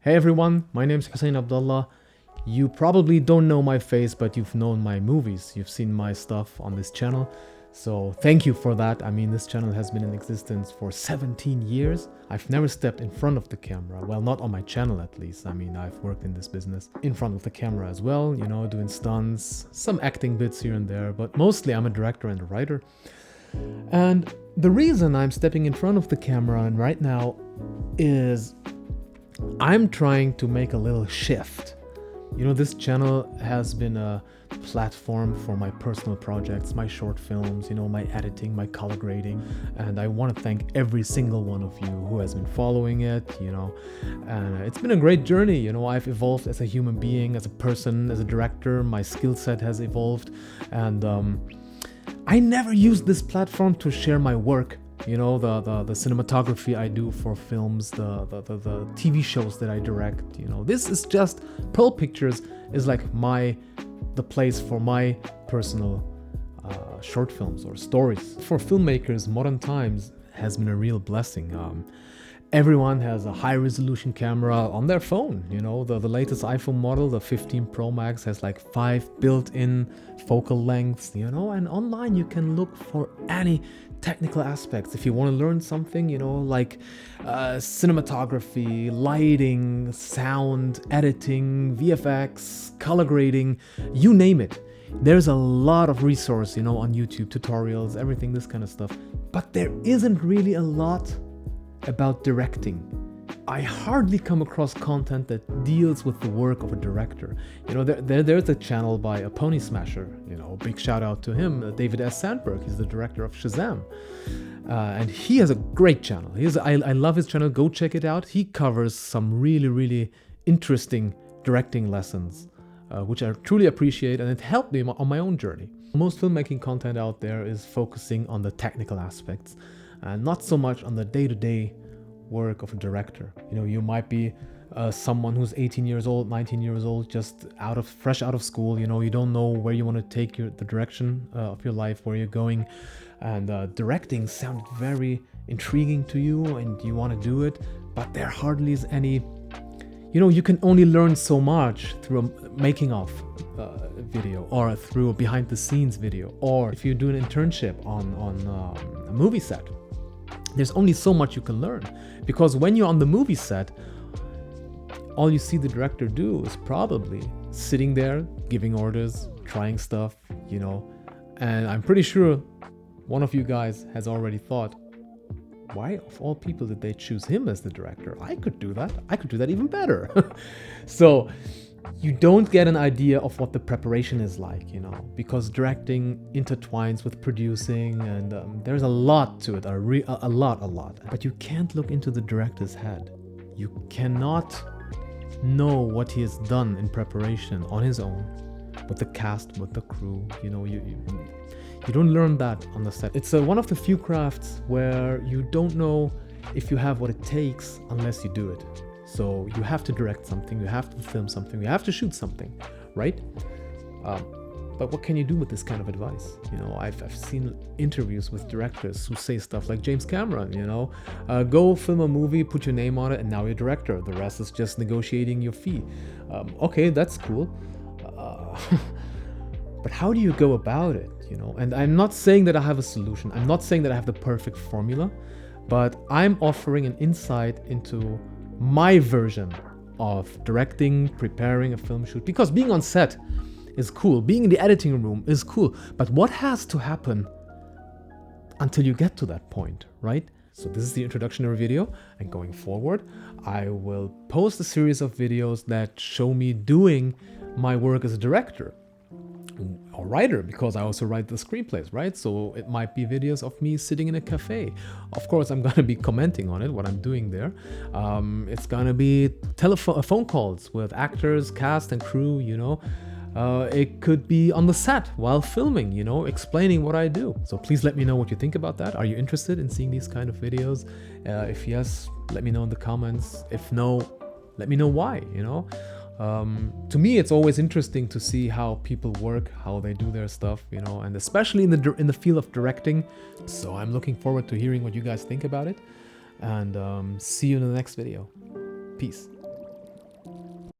Hey everyone, my name's Hussein Abdullah. You probably don't know my face, but you've known my movies. You've seen my stuff on this channel. So thank you for that. I mean, this channel has been in existence for 17 years. I've never stepped in front of the camera. Well, not on my channel at least. I mean, I've worked in this business in front of the camera as well, you know, doing stunts, some acting bits here and there, but mostly I'm a director and a writer. And the reason I'm stepping in front of the camera and right now is I'm trying to make a little shift. You know, this channel has been a platform for my personal projects, my short films, you know, my editing, my color grading, and I want to thank every single one of you who has been following it, you know, and it's been a great journey. You know, I've evolved as a human being, as a person, as a director. My skill set has evolved, and I never used this platform to share my work. You know, the cinematography I do for films, the TV shows that I direct, you know, this is just, Pearl Pictures is like the place for my personal short films or stories. For filmmakers, modern times has been a real blessing. Everyone has a high resolution camera on their phone. You know, the latest iPhone model, the 15 Pro Max, has like 5 built-in focal lengths, you know, and online you can look for any technical aspects. If you want to learn something, you know, like cinematography, lighting, sound, editing, VFX, color grading, you name it. There's a lot of resource, you know, on YouTube, tutorials, everything, this kind of stuff. But there isn't really a lot about directing. I hardly come across content that deals with the work of a director. You know, there's a channel by a Pony Smasher, you know, big shout out to him, David S. Sandberg. He's the director of Shazam. And he has a great channel. I love his channel. Go check it out. He covers some really, really interesting directing lessons, which I truly appreciate, and it helped me on my own journey. Most filmmaking content out there is focusing on the technical aspects and not so much on the day-to-day work of a director. You know, you might be someone who's 18 years old, 19 years old, just fresh out of school. You know, you don't know where you want to take the direction of your life, where you're going, and directing sounded very intriguing to you, and you want to do it, but there hardly is any. You know, you can only learn so much through a making of video, or through a behind the scenes video, or if you do an internship on a movie set. There's only so much you can learn, because when you're on the movie set, all you see the director do is probably sitting there, giving orders, trying stuff, you know, and I'm pretty sure one of you guys has already thought, why of all people did they choose him as the director? I could do that. I could do that even better. So you don't get an idea of what the preparation is like, you know, because directing intertwines with producing, and there's a lot to it, a lot. But you can't look into the director's head. You cannot know what he has done in preparation on his own, with the cast, with the crew. You know, you don't learn that on the set. It's one of the few crafts where you don't know if you have what it takes unless you do it. So you have to direct something, you have to film something, you have to shoot something, right? But what can you do with this kind of advice? You know, I've seen interviews with directors who say stuff like James Cameron, you know, go film a movie, put your name on it, and now you're a director. The rest is just negotiating your fee. Okay, that's cool. But how do you go about it? You know, and I'm not saying that I have a solution. I'm not saying that I have the perfect formula, but I'm offering an insight into my version of directing, preparing a film shoot, because being on set is cool, being in the editing room is cool, but what has to happen until you get to that point, right? So this is the introductory video, and going forward I will post a series of videos that show me doing my work as a director or writer, because I also write the screenplays, right? So it might be videos of me sitting in a cafe. Of course, I'm gonna be commenting on it, what I'm doing there. It's gonna be phone calls with actors, cast, and crew, you know. It could be on the set while filming, you know, explaining what I do. So please let me know what you think about that. Are you interested in seeing these kind of videos? If yes, let me know in the comments. If no, let me know why, you know. To me, it's always interesting to see how people work, how they do their stuff, you know, and especially in the field of directing. So I'm looking forward to hearing what you guys think about it, and see you in the next video. Peace.